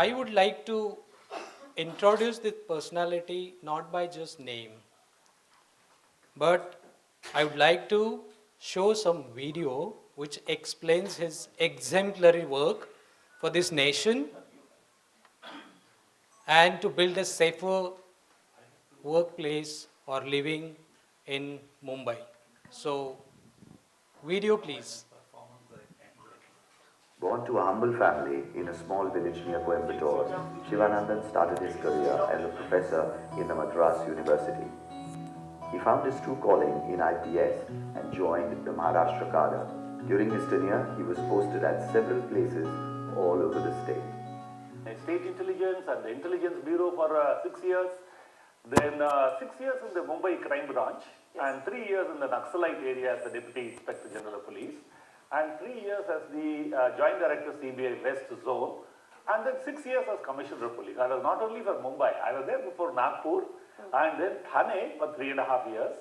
I would like to introduce this personality not by just name, but I would like to show some video which explains his exemplary work for this nation and to build a safer workplace or living in Mumbai. So, video please. Born to a humble family in a small village near Coimbatore, Sivanandhan started his career as a professor in the Madras University. He found his true calling in IPS and joined the Maharashtra cadre. During his tenure, he was posted at several places all over the state. State intelligence and the intelligence bureau for 6 years, then 6 years in the Mumbai crime branch, and 3 years in the Naxalite area as the deputy inspector general of police, and 3 years as the joint director CBI West Zone, and then 6 years as commissioner of police. I was not only for Mumbai, I was there before Nagpur, and then Thane for 3.5 years.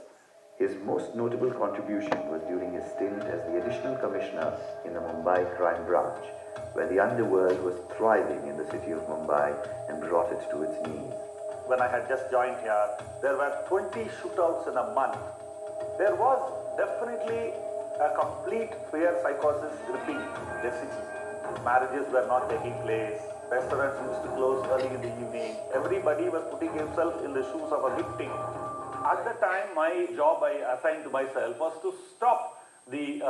His most notable contribution was during his stint as the additional commissioner in the Mumbai crime branch, where the underworld was thriving in the city of Mumbai and brought it to its knees. When I had just joined here, there were 20 shootouts in a month. There was definitely a complete fear psychosis gripping the city. Marriages were not taking place. Restaurants used to close early in the evening. Everybody was putting himself in the shoes of a victim. At the time, my job I assigned to myself was to stop the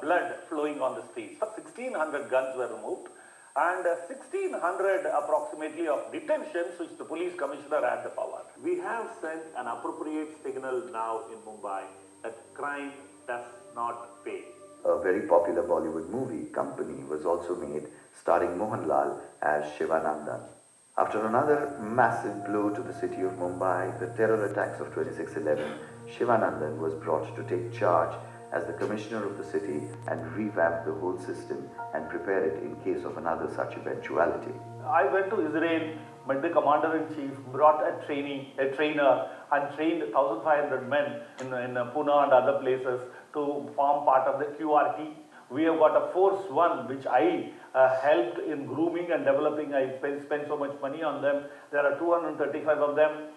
blood flowing on the streets. 1,600 guns were removed and 1,600 approximately of detentions which the police commissioner had the power. We have sent an appropriate signal now in Mumbai that crime does not pay. A very popular Bollywood movie, Company, was also made, starring Mohanlal as Sivanandhan. After another massive blow to the city of Mumbai, the terror attacks of 26/11, Sivanandhan was brought to take charge as the commissioner of the city and revamp the whole system and prepare it in case of another such eventuality. I went to Israel, met the commander-in-chief, brought a trainer and trained 1,500 men in Pune and other places to form part of the QRT. We have got a Force One, which I helped in grooming and developing. I spent so much money on them. There are 235 of them.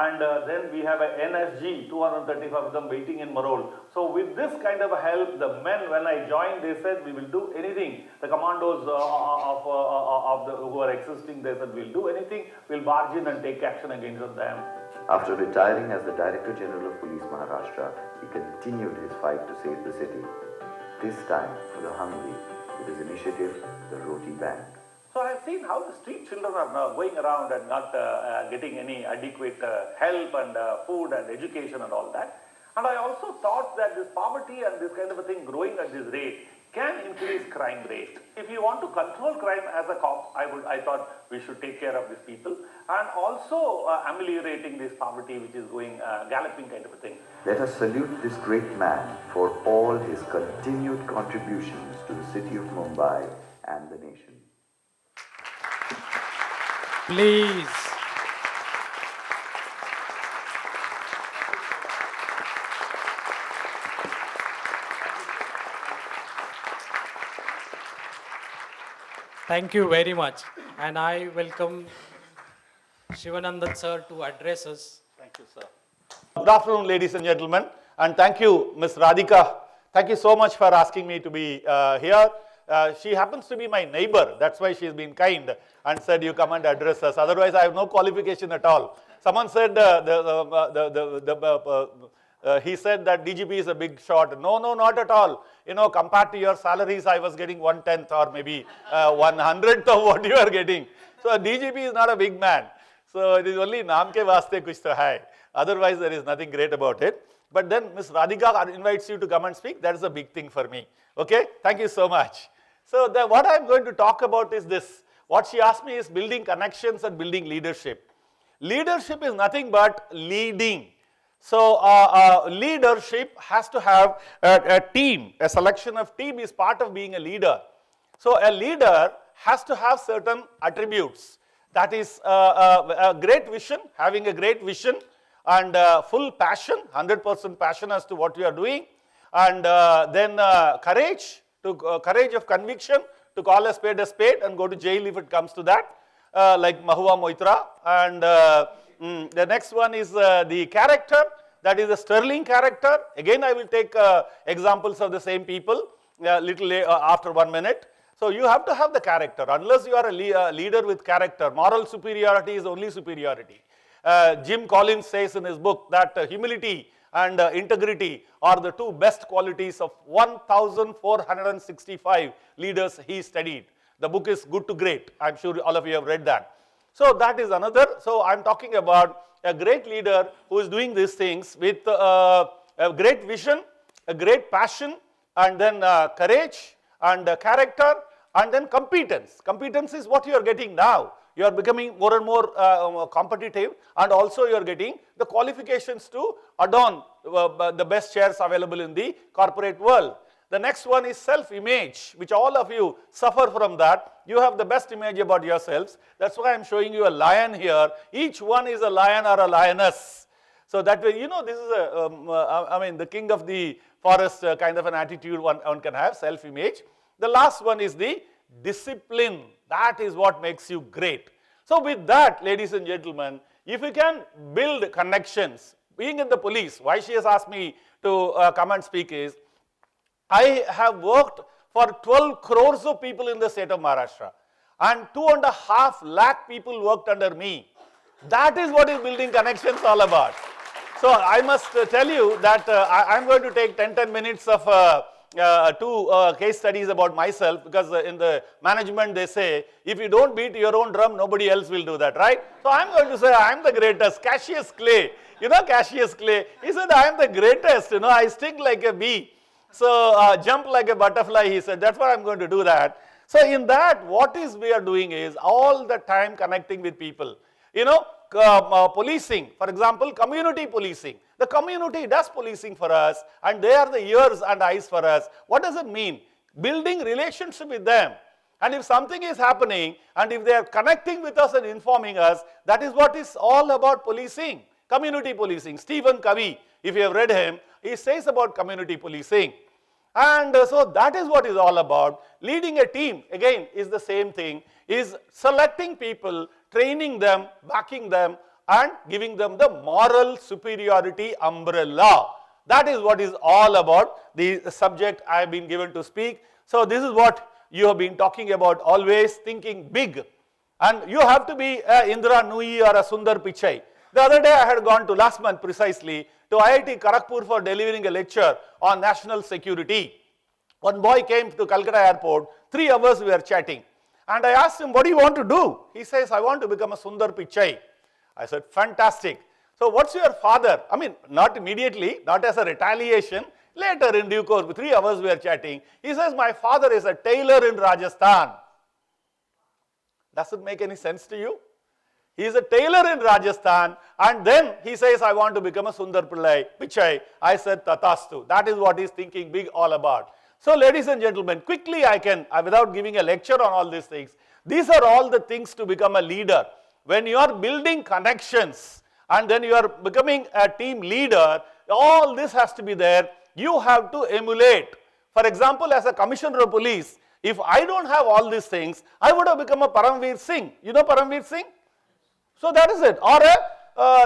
And then we have a NSG, 235 of them waiting in Marol. So with this kind of help, the men, when I joined, they said, we will do anything. The commandos who are existing, they said, we'll do anything. We'll barge in and take action against them. After retiring as the Director General of Police Maharashtra, he continued his fight to save the city. This time for the hungry with his initiative, the Roti Bank. So I have seen how the street children are now going around and not getting any adequate help and food and education and all that. And I also thought that this poverty and this kind of a thing growing at this rate can increase crime rate. If you want to control crime as a cop, I thought we should take care of these people and also ameliorating this poverty which is going galloping kind of a thing. Let us salute this great man for all his continued contributions to the city of Mumbai and the nation. Please. Thank you very much. And I welcome Sivanandhan sir to address us. Thank you, sir. Good afternoon, ladies and gentlemen. And thank you, Ms. Radhika. Thank you so much for asking me to be here. She happens to be my neighbor. That's why she's been kind and said, you come and address us. Otherwise, I have no qualification at all. Someone said, he said that DGP is a big shot. No, not at all. You know, compared to your salaries, I was getting 1/10 or maybe 1/100th of what you are getting. So a DGP is not a big man. So it is only naam ke vaste kuch to hai. Otherwise, there is nothing great about it. But then Ms. Radhika invites you to come and speak. That is a big thing for me. Okay? Thank you so much. So what I'm going to talk about is this. What she asked me is building connections and building leadership. Leadership is nothing but leading. So leadership has to have a team. A selection of team is part of being a leader. So a leader has to have certain attributes. That is a great vision, having a great vision and full passion, 100% passion as to what you are doing. And then courage of conviction to call a spade and go to jail if it comes to that. like Mahua Moitra. And the next one is the character, that is the sterling character. Again, I will take examples of the same people little after 1 minute. So you have to have the character. Unless you are a leader with character, moral superiority is only superiority. Jim Collins says in his book that humility and integrity are the two best qualities of 1,465 leaders he studied. The book is Good to Great. I'm sure all of you have read that. So that is another. So I'm talking about a great leader who is doing these things with a great vision, a great passion, and then courage, and character, and then competence. Competence is what you are getting now. You are becoming more and more competitive, and also you are getting the qualifications to adorn the best shares available in the corporate world. The next one is self-image, which all of you suffer from that. You have the best image about yourselves. That's why I'm showing you a lion here. Each one is a lion or a lioness. So that way, you know, this is the king of the forest kind of an attitude one can have, self-image. The last one is the discipline. That is what makes you great. So with that, ladies and gentlemen, if you can build connections, being in the police, why she has asked me to come and speak is, I have worked for 12 crores of people in the state of Maharashtra, and 2.5 lakh people worked under me. That is what is building connections all about. So I must tell you that I'm going to take 10 minutes of two case studies about myself, because in the management they say, if you don't beat your own drum, nobody else will do that, right? So I'm going to say I'm the greatest. Cassius Clay, you know Cassius Clay, he said I'm the greatest, you know, I sting like a bee. So jump like a butterfly, he said, that's what I'm going to do that. So in that, what is we are doing is all the time connecting with people. You know, policing, for example, community policing. The community does policing for us, and they are the ears and eyes for us. What does it mean? Building relationship with them. And if something is happening, and if they are connecting with us and informing us, that is what is all about policing. Community policing. Stephen Covey, if you have read him, he says about community policing. And so that is what is all about. Leading a team, again, is the same thing, is selecting people, training them, backing them, and giving them the moral superiority umbrella. That is what is all about the subject I have been given to speak. So this is what you have been talking about, always thinking big. And you have to be a Indra Nui or a Sundar Pichai. The other day I had gone to, last month precisely, to IIT Kharagpur for delivering a lecture on national security. One boy came to Calcutta airport, 3 hours we were chatting. And I asked him, what do you want to do? He says, I want to become a Sundar Pichai. I said, fantastic. So what's your father? I mean, not immediately, not as a retaliation. Later in due course, 3 hours we were chatting. He says, my father is a tailor in Rajasthan. Does it make any sense to you? He is a tailor in Rajasthan, and then he says, I want to become a Sundar Pichai. I said, Tatastu. That is what he's thinking big all about. So ladies and gentlemen, quickly I can, without giving a lecture on all these things, these are all the things to become a leader. When you are building connections, and then you are becoming a team leader, all this has to be there. You have to emulate. For example, as a commissioner of police, if I don't have all these things, I would have become a Paramveer Singh. You know Paramveer Singh? So that is it. Or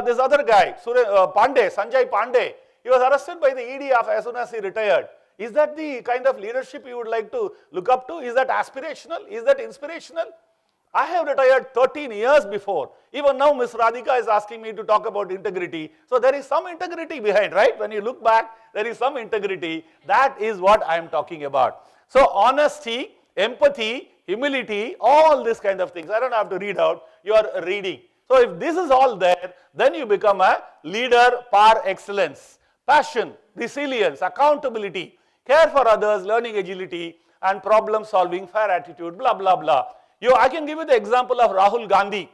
this other guy, Sanjay Pandey, he was arrested by the ED as soon as he retired. Is that the kind of leadership you would like to look up to? Is that aspirational? Is that inspirational? I have retired 13 years before. Even now, Ms. Radhika is asking me to talk about integrity. So there is some integrity behind, right? When you look back, there is some integrity. That is what I am talking about. So honesty, empathy, humility, all these kind of things. I don't have to read out. You are reading. So if this is all there, then you become a leader par excellence. Passion, resilience, accountability, care for others, learning agility, and problem solving, fair attitude, blah, blah, blah. I can give you the example of Rahul Gandhi.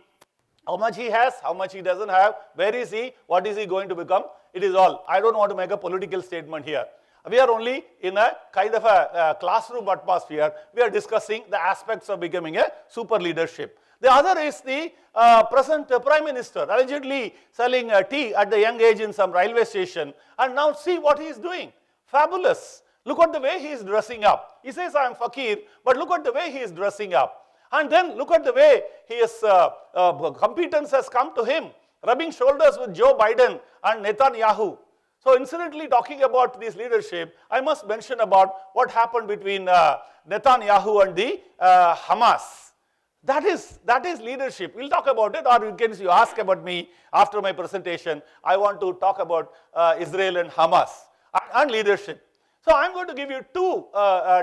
How much he has, how much he doesn't have, where is he, what is he going to become? It is all. I don't want to make a political statement here. We are only in a kind of a classroom atmosphere. We are discussing the aspects of becoming a super leadership. The other is the present Prime Minister, allegedly selling tea at the young age in some railway station. And now see what he is doing. Fabulous. Look at the way he is dressing up. He says, I am fakir, but look at the way he is dressing up. And then look at the way his competence has come to him, rubbing shoulders with Joe Biden and Netanyahu. So incidentally, talking about this leadership, I must mention about what happened between Netanyahu and the Hamas. That is leadership. We'll talk about it, or you ask about me after my presentation. I want to talk about Israel and Hamas and leadership. So I'm going to give you two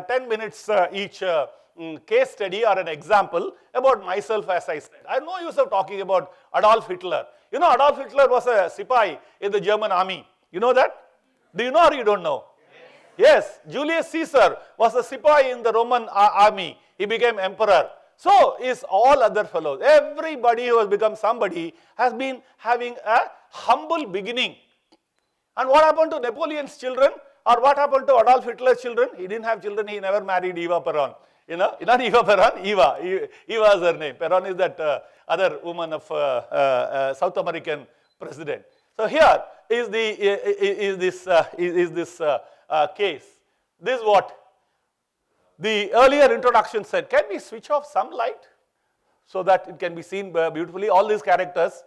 10 minutes each case study or an example about myself, as I said. I have no use of talking about Adolf Hitler. You know, Adolf Hitler was a Sipai in the German army. You know that? Do you know or you don't know? Yes. Julius Caesar was a Sipai in the Roman army. He became emperor. So is all other fellows. Everybody who has become somebody has been having a humble beginning. And what happened to Napoleon's children? Or what happened to Adolf Hitler's children? He didn't have children. He never married Eva Peron. You know, not Eva Peron, Eva. Eva is her name. Peron is that other woman of South American president. So here is this case. This is what the earlier introduction said. Can we switch off some light so that it can be seen beautifully? All these characters.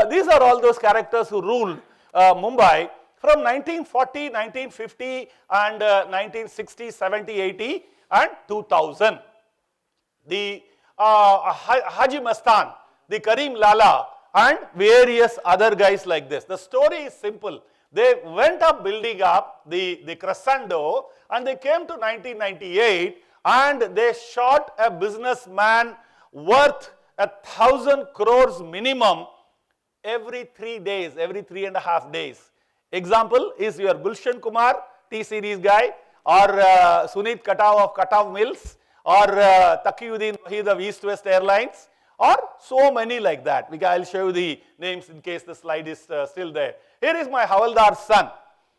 These are all those characters who ruled Mumbai from 1940, 1950 and 1960, 70, 80 and 2000. The Haji Mastan, the Karim Lala and various other guys like this. The story is simple. They went up building up the crescendo and they came to 1998 and they shot a businessman worth 1,000 crores minimum every 3 days, every 3.5 days. Example is your Gulshan Kumar, T-series guy, or Sunit Katav of Katav Mills, or Taqiyuddin Wahid of East West Airlines, or so many like that. I'll show you the names in case the slide is still there. Here is my Havaldar's son.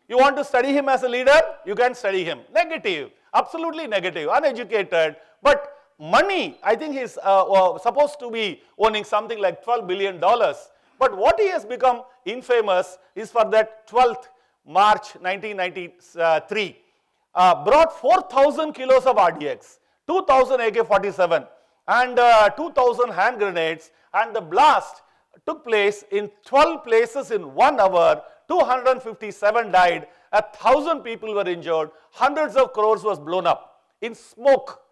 You want to study him as a leader? You can study him. Negative, absolutely negative, uneducated, but money, I think he's supposed to be owning something like $12 billion. But what he has become infamous is for that 12th March 1993. Brought 4,000 kilos of RDX, 2,000 AK-47 and 2,000 hand grenades, and the blast took place in 12 places in 1 hour. 257 died, 1,000 people were injured, hundreds of crores was blown up in smoke.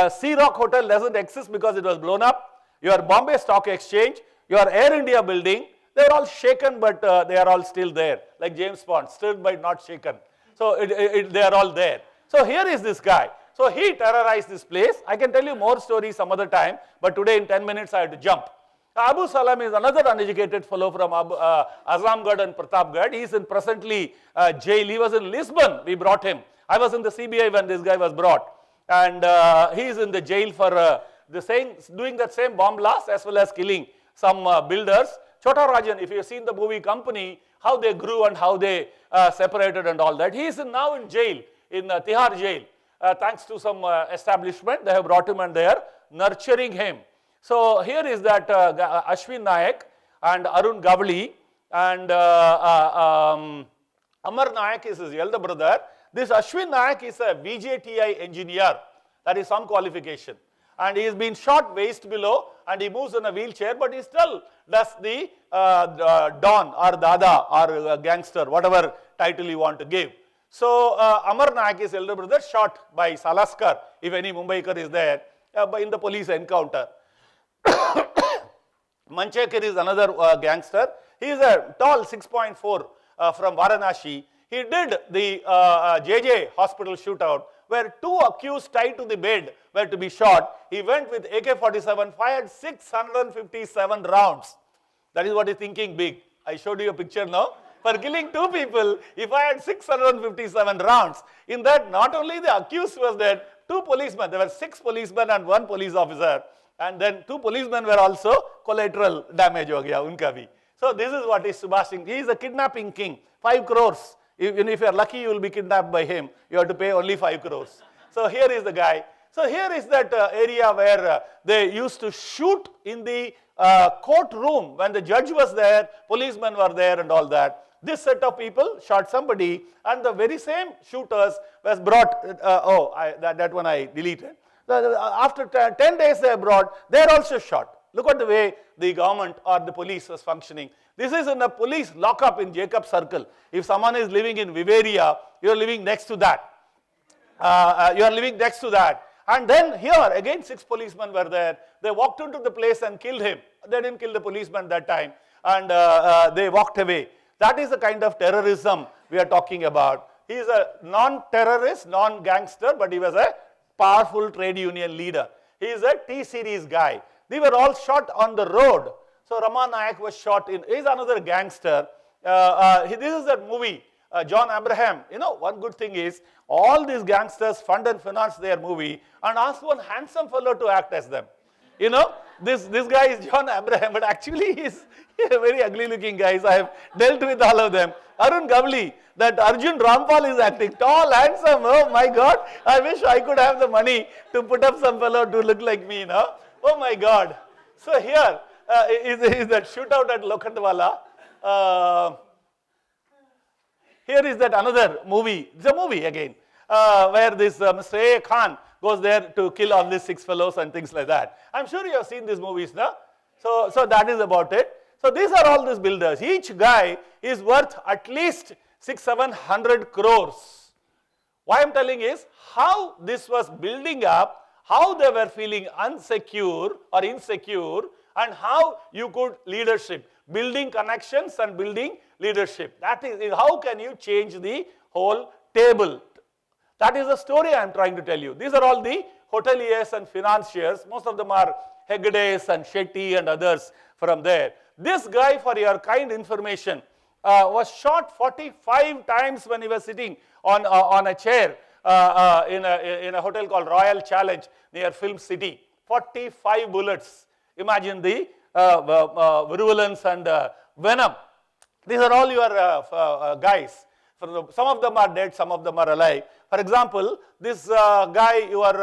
Sea Rock Hotel doesn't exist because it was blown up. Your Bombay Stock Exchange, your Air India building, they are all shaken, but they are all still there, like James Bond, stirred but not shaken. So they are all there. So here is this guy. So he terrorized this place. I can tell you more stories some other time, but today in 10 minutes I have to jump. Abu Salam is another uneducated fellow from Azamgarh and Pratapgarh. He is in presently jail. He was in Lisbon. We brought him. I was in the CBI when this guy was brought. And he is in the jail for doing that same bomb blast as well as killing some builders. Chota Rajan, if you have seen the movie Company, how they grew and how they separated and all that. He is now in jail, in Tihar jail. Thanks to some establishment, they have brought him and they are nurturing him. So here is that Ashwin Nayak and Arun Gavli and Amar Nayak is his elder brother. This Ashwin Nayak is a VJTI engineer, that is some qualification. And he has been shot waist below and he moves in a wheelchair, but he still does the Don or Dada or gangster, whatever title you want to give. So Amar Nayak is elder brother, shot by Salaskar, if any Mumbaikar is there, in the police encounter. Manchekar is another gangster. He is a tall 6.4 from Varanasi. He did the JJ hospital shootout where 2 accused tied to the bed were to be shot. He went with AK-47, fired 657 rounds. That is what he's thinking big. I showed you a picture now. For killing 2 people, he fired 657 rounds. In that, not only the accused was dead, 2 policemen, there were 6 policemen and 1 police officer. And then 2 policemen were also collateral damage ho gaya unka bhi. So this is what is Subhash Singh. He is a kidnapping king, 5 crores. Even if you are lucky, you will be kidnapped by him. You have to pay only 5 crores. So here is the guy. So here is that area where they used to shoot in the courtroom when the judge was there, policemen were there and all that. This set of people shot somebody and the very same shooters was brought, that one I deleted. After 10 days they are brought, they are also shot. Look at the way the government or the police was functioning. This is in a police lockup in Jacob Circle. If someone is living in Viveria, you are living next to that. You are living next to that. And then here, again 6 policemen were there. They walked into the place and killed him. They didn't kill the policeman that time. And they walked away. That is the kind of terrorism we are talking about. He is a non-terrorist, non-gangster, but he was a powerful trade union leader. He is a T-series guy. They were all shot on the road. So Rama Nayak was shot in. He is another gangster. This is that movie, John Abraham. You know, one good thing is all these gangsters fund and finance their movie and ask one handsome fellow to act as them. You know, this guy is John Abraham, but actually he's a very ugly looking guy. I have dealt with all of them. Arun Gavli, that Arjun Rampal is acting, tall, handsome. Oh my God, I wish I could have the money to put up some fellow to look like me, no? Oh my God. So here is that shootout at Lokhandwala. Here is that another movie. It's a movie again, where this Mr. A. Khan goes there to kill all these 6 fellows and things like that. I'm sure you have seen these movies, no? So that is about it. So these are all these builders. Each guy is worth at least 600-700 crores. Why I'm telling is how this was building up, how they were feeling unsecure or insecure, and how you could leadership, building connections and building leadership. That is how can you change the whole table. That is the story I am trying to tell you. These are all the hoteliers and financiers. Most of them are Hegdes and Shetty and others from there. This guy, for your kind information, was shot 45 times when he was sitting on a chair in a hotel called Royal Challenge near Film City. 45 bullets. Imagine the virulence and venom. These are all your guys. Some of them are dead, some of them are alive. For example, this guy, your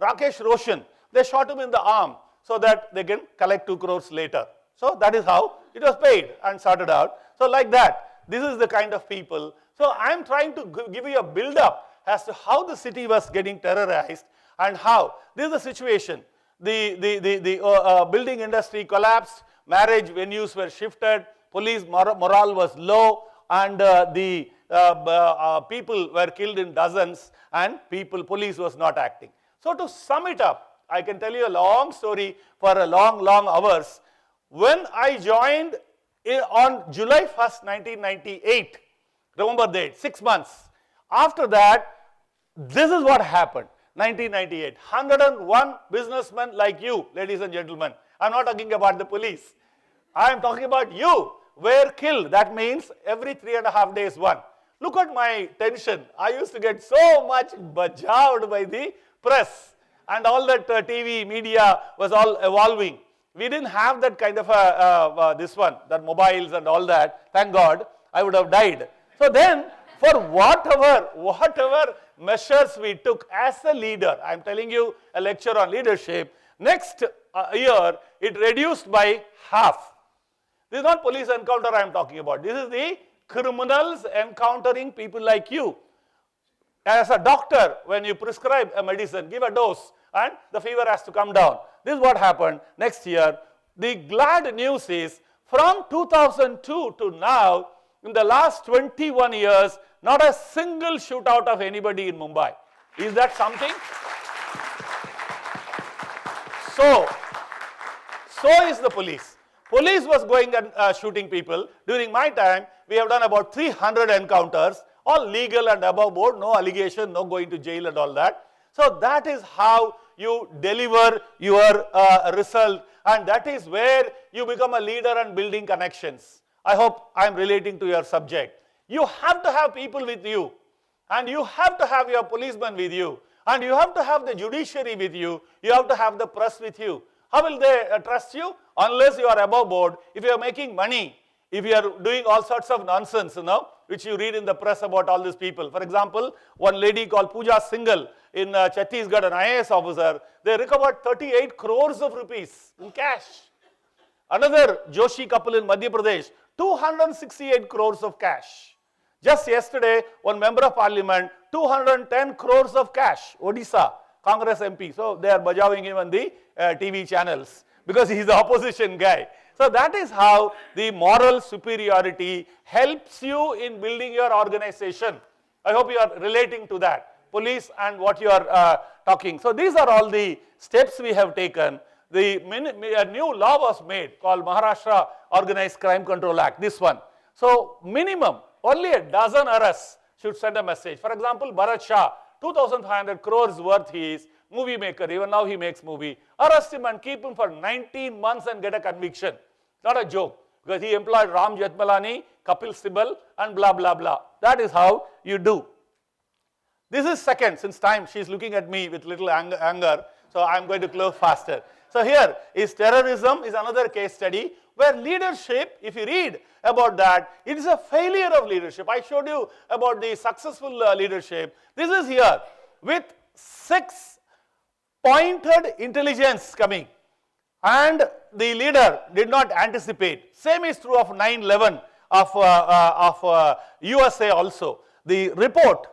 Rakesh Roshan, they shot him in the arm so that they can collect 2 crores later. So that is how it was paid and sorted out. So like that, this is the kind of people. So I am trying to give you a build-up as to how the city was getting terrorized and how. This is the situation. The building industry collapsed, marriage venues were shifted, police morale was low, and the people were killed in dozens, and police was not acting. So to sum it up, I can tell you a long story for a long hours. When I joined on July 1st, 1998, remember that, 6 months. After that, this is what happened. 1998, 101 businessmen like you, ladies and gentlemen. I'm not talking about the police. I am talking about you were killed. That means every 3.5 days one. Look at my tension. I used to get so much bajaved by the press, and all that TV media was all evolving. We didn't have that kind of that mobiles and all that. Thank God, I would have died. So then, for whatever measures we took as a leader, I'm telling you a lecture on leadership, next year it reduced by half. This is not police encounter I'm talking about. This is the criminals encountering people like you. As a doctor, when you prescribe a medicine, give a dose and the fever has to come down. This is what happened next year. The glad news is from 2002 to now, in the last 21 years, not a single shootout of anybody in Mumbai. Is that something? So is the police. Police was going and shooting people. During my time, we have done about 300 encounters, all legal and above board, no allegation, no going to jail and all that. So that is how you deliver your result, and that is where you become a leader and building connections. I hope I am relating to your subject. You have to have people with you, and you have to have your policemen with you, and you have to have the judiciary with you, you have to have the press with you. How will they trust you? Unless you are above board, if you are making money, if you are doing all sorts of nonsense, which you read in the press about all these people. For example, one lady called Pooja Singhal in Chhattisgarh, an IAS officer, they recovered 38 crores of rupees in cash. Another Joshi couple in Madhya Pradesh, 268 crores of cash. Just yesterday, one member of parliament, 210 crores of cash, Odisha. Congress MP. So they are bajawing him on the TV channels because he is the opposition guy. So that is how the moral superiority helps you in building your organization. I hope you are relating to that, police and what you are talking. So these are all the steps we have taken. A new law was made called Maharashtra Organized Crime Control Act, this one. So minimum, only a dozen arrests should send a message. For example, Bharat Shah, 2,500 crores worth he is, movie maker, even now he makes movie. Arrest him and keep him for 19 months and get a conviction. Not a joke, because he employed Ram Jethmalani, Kapil Sibal and blah, blah, blah. That is how you do. This is second, since time she is looking at me with little anger, so I am going to close faster. So here is terrorism is another case study where leadership, if you read about that, it is a failure of leadership. I showed you about the successful leadership. This is here with 6 pointed intelligence coming, and the leader did not anticipate. Same is true of 9/11 of USA also. The report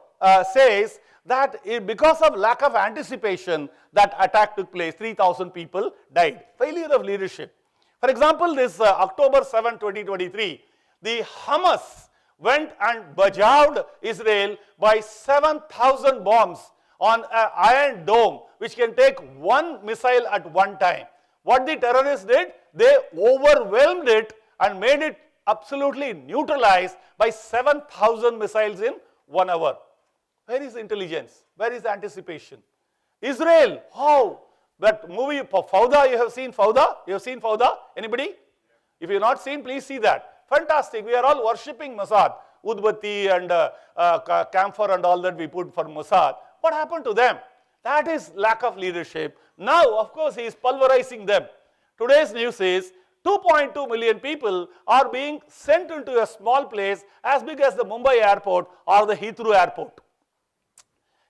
says that because of lack of anticipation, that attack took place. 3,000 people died. Failure of leadership. For example, this October 7, 2023, the Hamas went and bajawed Israel by 7,000 bombs on an iron dome, which can take one missile at one time. What the terrorists did, they overwhelmed it and made it absolutely neutralized by 7,000 missiles in 1 hour. Where is intelligence? Where is anticipation? Israel, how? That movie, Fauda, you have seen Fauda? You have seen Fauda? Anybody? If you have not seen, please see that. Fantastic. We are all worshipping Mossad. Udbati and camphor and all that we put for Mossad. What happened to them? That is lack of leadership. Now, of course, he is pulverizing them. Today's news is 2.2 million people are being sent into a small place as big as the Mumbai airport or the Heathrow airport.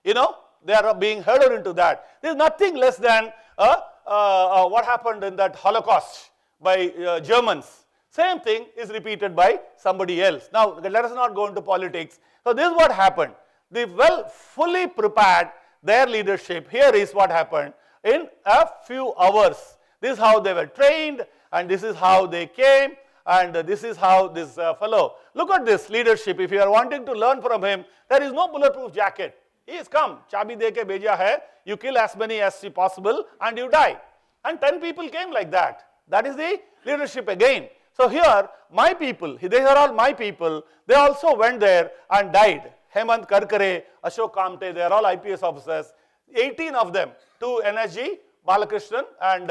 You know, they are being herded into that. There is nothing less than what happened in that Holocaust by Germans. Same thing is repeated by somebody else. Now, let us not go into politics. So, this is what happened. They fully prepared their leadership. Here is what happened in a few hours. This is how they were trained, and this is how they came, and this is how this fellow. Look at this leadership. If you are wanting to learn from him, there is no bulletproof jacket. He has come, chabi deke beja hai, you kill as many as possible and you die. And 10 people came like that. That is the leadership again. So here, my people, these are all my people, they also went there and died. Hemant Karkare, Ashok Kamte, they are all IPS officers. 18 of them, 2 NSG, Balakrishnan and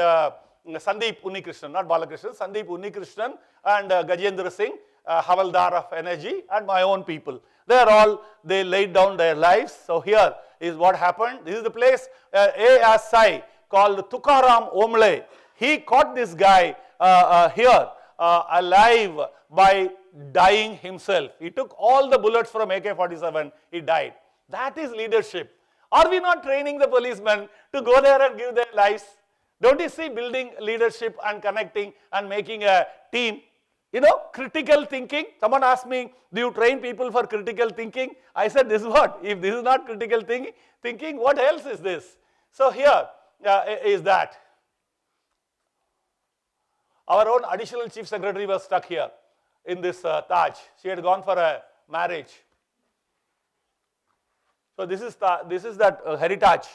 Sandeep Unnikrishnan, not Balakrishnan, Sandeep Unnikrishnan and Gajendra Singh, Havaldar of NSG, and my own people. They laid down their lives. So here is what happened. This is the place, ASI called Tukaram Omle. He caught this guy here alive by dying himself. He took all the bullets from AK-47, he died. That is leadership. Are we not training the policemen to go there and give their lives? Don't you see building leadership and connecting and making a team? You know, critical thinking. Someone asked me, do you train people for critical thinking? I said, this is what? If this is not critical thinking, what else is this? So here is that. Our own additional chief secretary was stuck here in this Taj. She had gone for a marriage. So this is that heritage.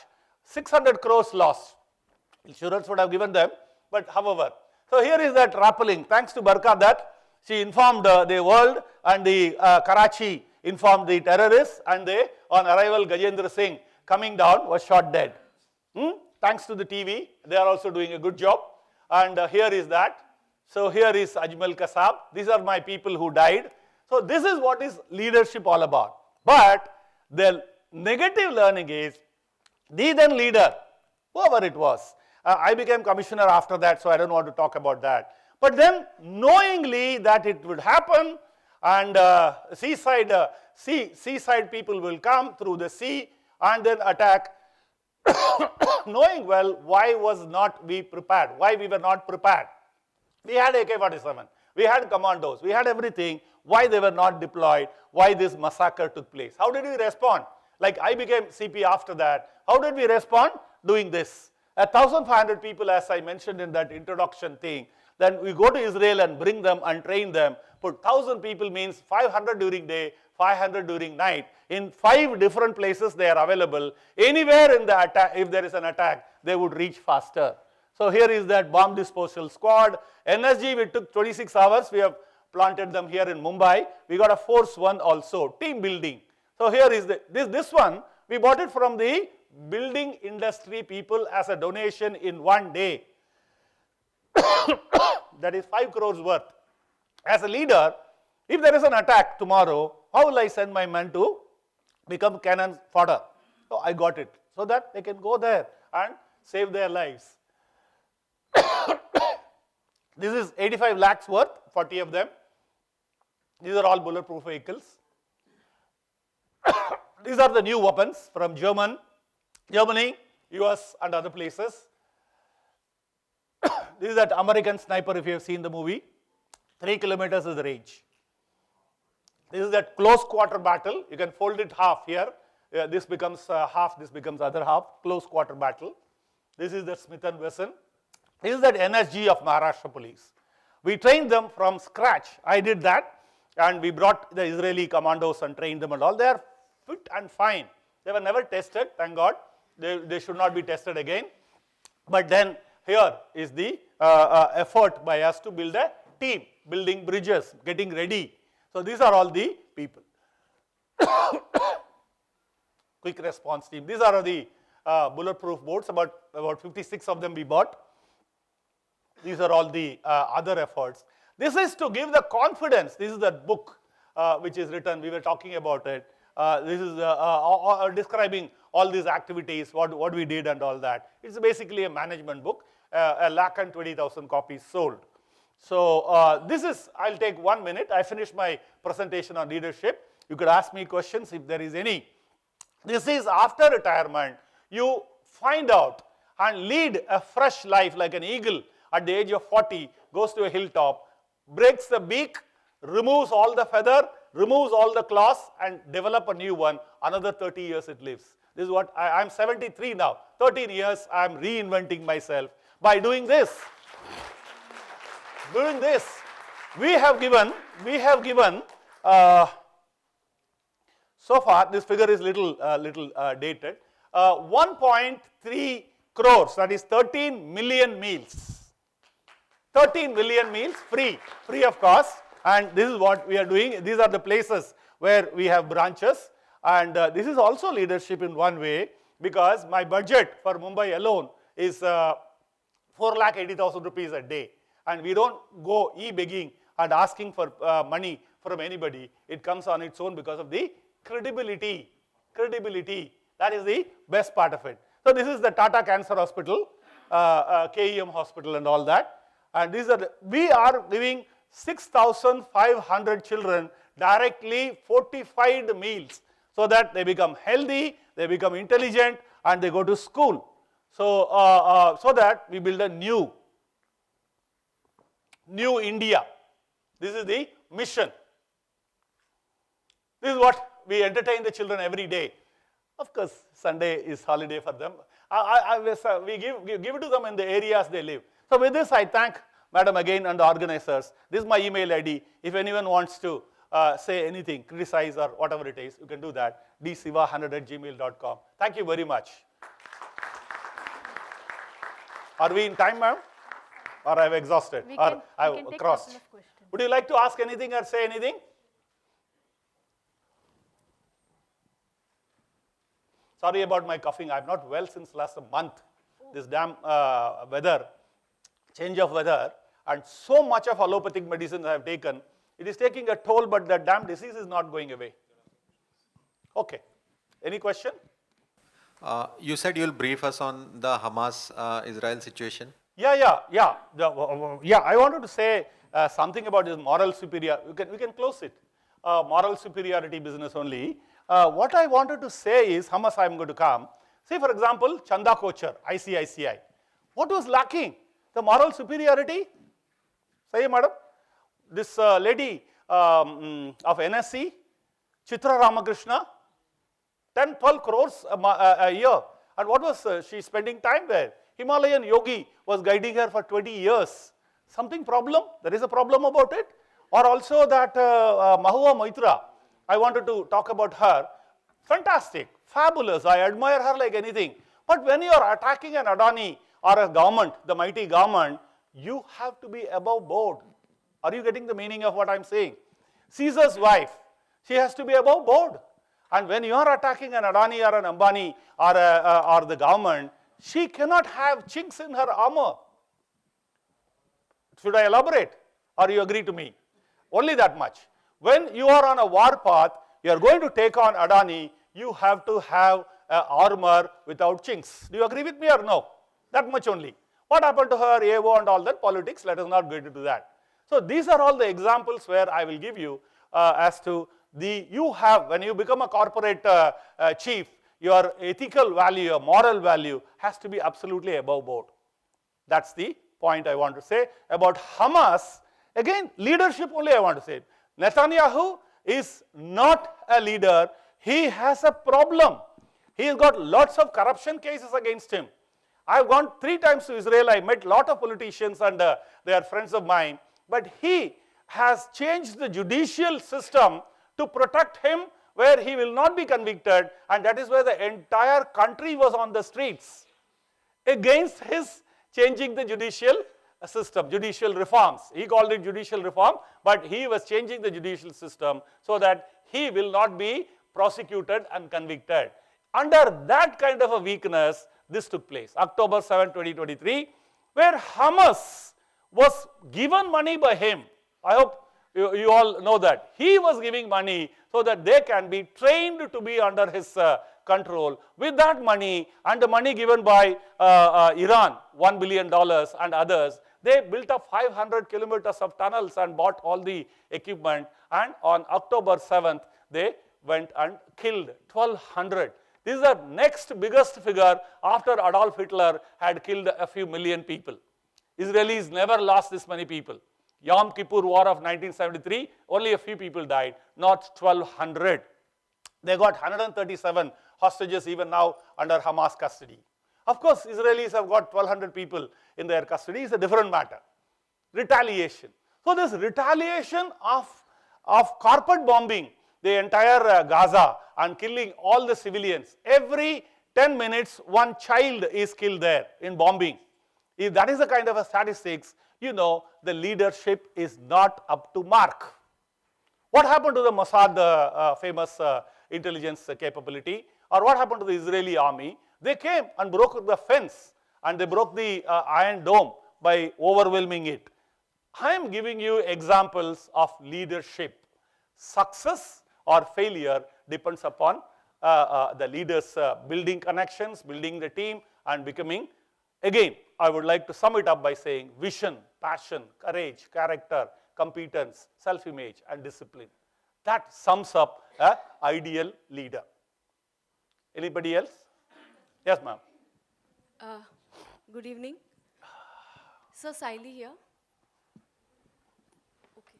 600 crores lost. Insurance would have given them, but however. So here is that rappelling. Thanks to Barka that she informed the world, and the Karachi informed the terrorists, and they, on arrival, Gajendra Singh coming down was shot dead. Thanks to the TV, they are also doing a good job. And here is that. So here is Ajmal Kasab. These are my people who died. So this is what is leadership all about. But the negative learning is the then leader, whoever it was. I became commissioner after that, so I don't want to talk about that. But then knowingly that it would happen, and seaside people will come through the sea and then attack, knowing well why was not we prepared, why we were not prepared. We had AK-47, we had commandos, we had everything. Why they were not deployed, why this massacre took place. How did we respond? Like I became CP after that. How did we respond? Doing this. 1,500 people, as I mentioned in that introduction thing, then we go to Israel and bring them and train them. Put 1,000 people means 500 during day, 500 during night. In 5 different places they are available. Anywhere in the attack, if there is an attack, they would reach faster. So here is that bomb disposal squad. NSG, we took 26 hours. We have planted them here in Mumbai. We got a Force 1 also, team building. So here is this one, we bought it from the building industry people as a donation in one day. That is 5 crores worth. As a leader, if there is an attack tomorrow, how will I send my men to become cannon fodder? So I got it, so that they can go there and save their lives. This is 85 lakhs worth, 40 of them. These are all bulletproof vehicles. These are the new weapons from Germany, US and other places. This is that American sniper, if you have seen the movie. 3 kilometers is the range. This is that close quarter battle. You can fold it half here. This becomes half, this becomes other half. Close quarter battle. This is the Smith & Wesson. This is that NSG of Maharashtra police. We trained them from scratch. I did that. And we brought the Israeli commandos and trained them and all. They are fit and fine. They were never tested, thank God. They should not be tested again. But then here is the effort by us to build a team, building bridges, getting ready. So these are all the people. Quick response team. These are the bulletproof boats, about 56 of them we bought. These are all the other efforts. This is to give the confidence. This is the book which is written. We were talking about it. This is describing all these activities, what we did and all that. It's basically a management book. 120,000 copies sold. So this is, I'll take 1 minute. I finished my presentation on leadership. You could ask me questions if there is any. This is after retirement. You find out and lead a fresh life like an eagle at the age of 40, goes to a hilltop, breaks the beak, removes all the feather, removes all the claws and develop a new one. Another 30 years it lives. This is what, I'm 73 now. 13 years I'm reinventing myself by doing this. Doing this. We have given, so far this figure is little dated, 1.3 crores, that is 13 million meals. 13 million meals free of cost, and this is what we are doing. These are the places where we have branches, and this is also leadership in one way, because my budget for Mumbai alone is 4,80,000 rupees a day, and we don't go e-begging and asking for money from anybody. It comes on its own because of the credibility. That is the best part of it. So this is the Tata Cancer Hospital, KEM Hospital and all that. And these are we are giving 6,500 children directly fortified meals so that they become healthy, they become intelligent, and they go to school. So, so that we build a new India. This is the mission. This is what we entertain the children every day. Of course, Sunday is holiday for them. We give it to them in the areas they live. So with this, I thank Madam again and the organizers. This is my email ID. If anyone wants to say anything, criticize or whatever it is, you can do that. dsiva100@gmail.com. Thank you very much. Are we in time, ma'am? Or I've exhausted? We or I've can take crossed? couple of questions. Would you like to ask anything or say anything? Sorry about my coughing. I'm not well since last month. This damn weather, change of weather, and so much of allopathic medicines I have taken. It is taking a toll, but the damn disease is not going away. Okay. Any question? You said you'll brief us on the Hamas-Israel situation. Yeah. I wanted to say something about this moral superior. We can close it. Moral superiority business only. What I wanted to say is, Hamas I am going to come. See, for example, Chanda Kochar, ICICI. What was lacking? The moral superiority? Say, madam. This lady of NSC, Chitra Ramakrishna, 10, 12 crores a year. And what was she spending time there? Himalayan yogi was guiding her for 20 years. Something problem? There is a problem about it? Or also that Mahua Maitra, I wanted to talk about her. Fantastic, fabulous, I admire her like anything. But when you are attacking an Adani or a government, the mighty government, you have to be above board. Are you getting the meaning of what I'm saying? Caesar's wife, she has to be above board. And when you are attacking an Adani or an Ambani or the government, she cannot have chinks in her armor. Should I elaborate? Or you agree to me? Only that much. When you are on a war path, you are going to take on Adani, you have to have armor without chinks. Do you agree with me or no? That much only. What happened to her, AO and all that, politics, let us not go into that. So these are all the examples where I will give you as to when you become a corporate chief, your ethical value, your moral value has to be absolutely above board. That's the point I want to say. About Hamas, again, leadership only I want to say. Netanyahu is not a leader. He has a problem. He has got lots of corruption cases against him. I have gone 3 times to Israel. I met a lot of politicians and they are friends of mine. But he has changed the judicial system to protect him where he will not be convicted, and that is why the entire country was on the streets against his changing the judicial system, judicial reforms. He called it judicial reform, but he was changing the judicial system so that he will not be prosecuted and convicted. Under that kind of a weakness, this took place, October 7, 2023, where Hamas was given money by him. I hope you all know that. He was giving money so that they can be trained to be under his control. With that money and the money given by Iran, $1 billion and others, they built up 500 kilometers of tunnels and bought all the equipment. And on October 7th, they went and killed 1,200. This is the next biggest figure after Adolf Hitler had killed a few million people. Israelis never lost this many people. Yom Kippur War of 1973, only a few people died, not 1,200. They got 137 hostages even now under Hamas custody. Of course, Israelis have got 1,200 people in their custody. It's a different matter. Retaliation. So this retaliation of carpet bombing the entire Gaza and killing all the civilians. Every 10 minutes, one child is killed there in bombing. If that is the kind of a statistics, you know the leadership is not up to mark. What happened to the Mossad famous intelligence capability, or what happened to the Israeli army? They came and broke the fence and they broke the Iron Dome by overwhelming it. I am giving you examples of leadership. Success or failure depends upon the leaders building connections, building the team and becoming. Again, I would like to sum it up by saying vision, passion, courage, character, competence, self-image and discipline. That sums up an ideal leader. Anybody else? Yes, ma'am. Good evening. Sir, Saili here. Okay.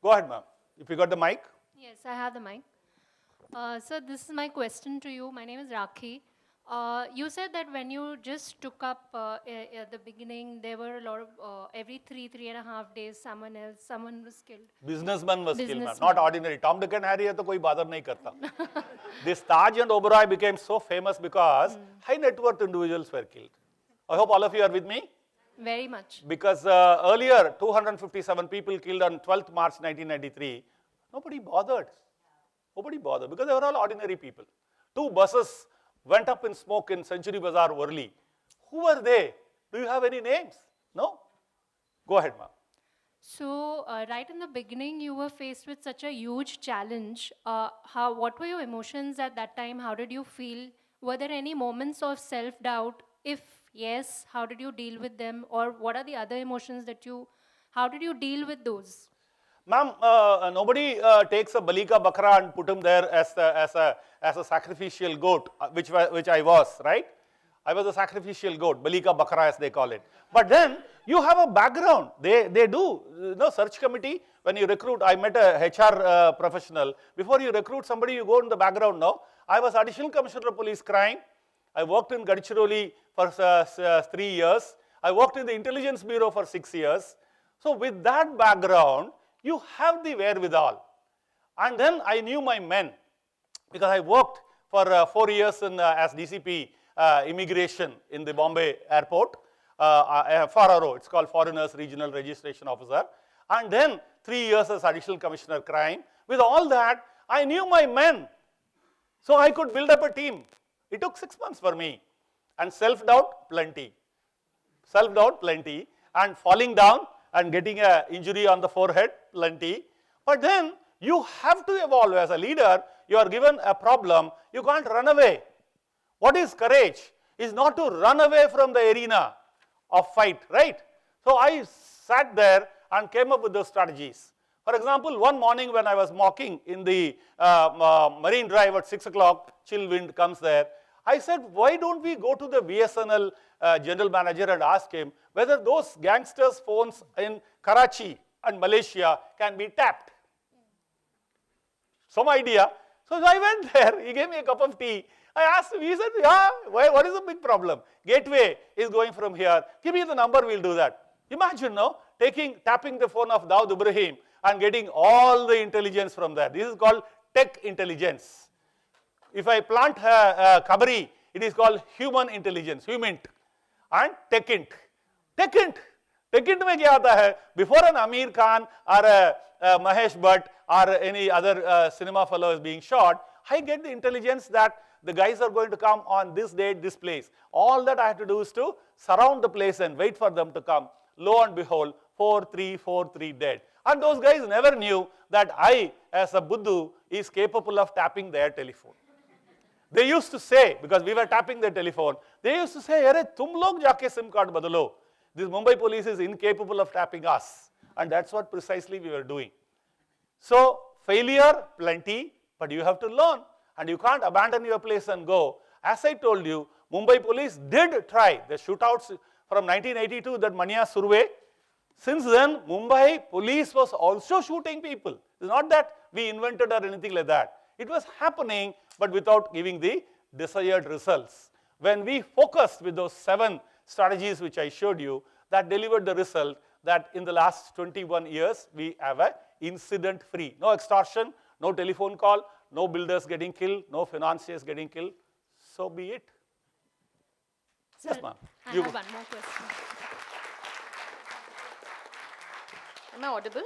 Go ahead, ma'am. If you got the mic. Yes, I have the mic. Sir, this is my question to you. My name is Rakhi. You said that when you just took up at the beginning, there were a lot of, every 3.5 days, someone was killed. Businessman was killed, ma'am. Businessman. Not ordinary. Tom, Dick and Harry hai to koi bother nahi karta. This Taj and Oberoi became so famous because high net worth individuals were killed. I hope all of you are with me. Very much. Because earlier, 257 people killed on 12th March 1993. Nobody bothered. Nobody bothered because they were all ordinary people. 2 buses went up in smoke in Century Bazaar early. Who were they? Do you have any names? No? Go ahead, ma'am. So, right in the beginning, you were faced with such a huge challenge. What were your emotions at that time? How did you feel? Were there any moments of self-doubt? If yes, how did you deal with them? Or what are the other emotions how did you deal with those? Ma'am, nobody takes a Balika Bakra and put him there as a sacrificial goat, which I was, right? I was a sacrificial goat, Balika Bakra as they call it. But then you have a background. They do, search committee, when you recruit, I met a HR professional. Before you recruit somebody, you go in the background now. I was additional commissioner of police crime. I worked in Gadchiroli for 3 years. I worked in the intelligence bureau for 6 years. So with that background, you have the wherewithal. And then I knew my men, because I worked for 4 years as DCP immigration in the Bombay airport, FRRO, it's called Foreigners Regional Registration Officer. And then 3 years as additional commissioner crime. With all that, I knew my men. So I could build up a team. It took 6 months for me. And self-doubt, plenty. Self-doubt, plenty. And falling down and getting an injury on the forehead, plenty. But then you have to evolve as a leader. You are given a problem. You can't run away. What is courage? Is not to run away from the arena of fight, right? So I sat there and came up with those strategies. For example, one morning when I was walking in the Marine Drive at 6 o'clock, chill wind comes there. I said, why don't we go to the BSNL general manager and ask him whether those gangsters' phones in Karachi and Malaysia can be tapped? Some idea. So I went there, he gave me a cup of tea. I asked him, he said, yeah, what is the big problem? Gateway is going from here. Give me the number, we'll do that. Imagine, no, tapping the phone of Dawood Ibrahim and getting all the intelligence from there. This is called tech intelligence. If I plant Kabari, it is called human intelligence, humint, and techint. Techint mein kya aata hai? Before an Amir Khan or a Mahesh Bhatt or any other cinema fellow is being shot, I get the intelligence that the guys are going to come on this date, this place. All that I have to do is to surround the place and wait for them to come. Lo and behold, 4-3 dead. And those guys never knew that I, as a Buddhu, is capable of tapping their telephone. They used to say, because we were tapping their telephone, they used to say, "Arey, tum log jaake SIM card badalo." This Mumbai police is incapable of tapping us. And that's what precisely we were doing. So, failure, plenty, but you have to learn. And you can't abandon your place and go. As I told you, Mumbai police did try the shootouts from 1982, that Manya Surve. Since then, Mumbai police was also shooting people. It's not that we invented or anything like that. It was happening, but without giving the desired results. When we focused with those 7 strategies which I showed you, that delivered the result that in the last 21 years, we have an incident-free. No extortion, no telephone call, no builders getting killed, no financiers getting killed. So be it. Sir, Yes, ma'am. I have one more question. Am I audible?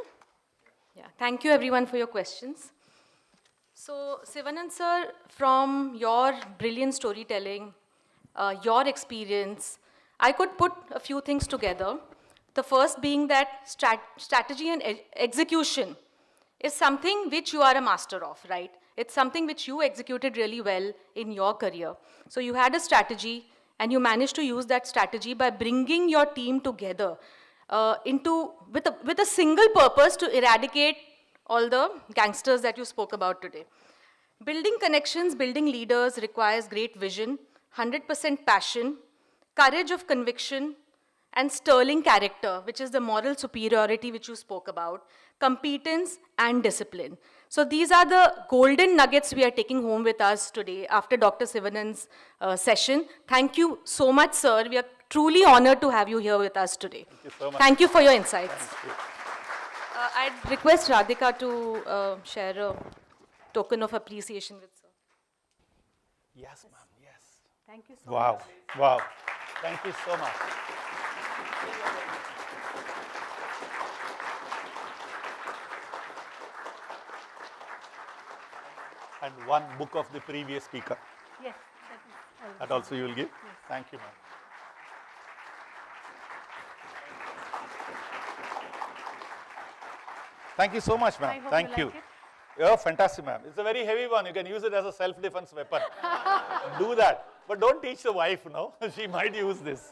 Yeah. Thank you everyone for your questions. So, Sivanand sir, from your brilliant storytelling, your experience, I could put a few things together. The first being that strategy and execution is something which you are a master of, right? It's something which you executed really well in your career. So you had a strategy and you managed to use that strategy by bringing your team together with a single purpose to eradicate all the gangsters that you spoke about today. Building connections, building leaders requires great vision, 100% passion, courage of conviction, and sterling character, which is the moral superiority which you spoke about, competence and discipline. So these are the golden nuggets we are taking home with us today after Dr. Sivanand's session. Thank you so much, sir. We are truly honored to have you here with us today. Thank you so much. Thank you for your insights. Thank you. I'd request Radhika to share a token of appreciation with sir. Yes, ma'am, yes. Thank you so Wow, much. wow. Thank you so much. And one book of the previous speaker. Yes, That also you will give? Yes. Thank you, ma'am. Thank you so much, I ma'am. hope Thank you you. like it. Yeah, fantastic, ma'am. It's a very heavy one. You can use it as a self-defense weapon. Do that. But don't teach the wife, no? She might use this.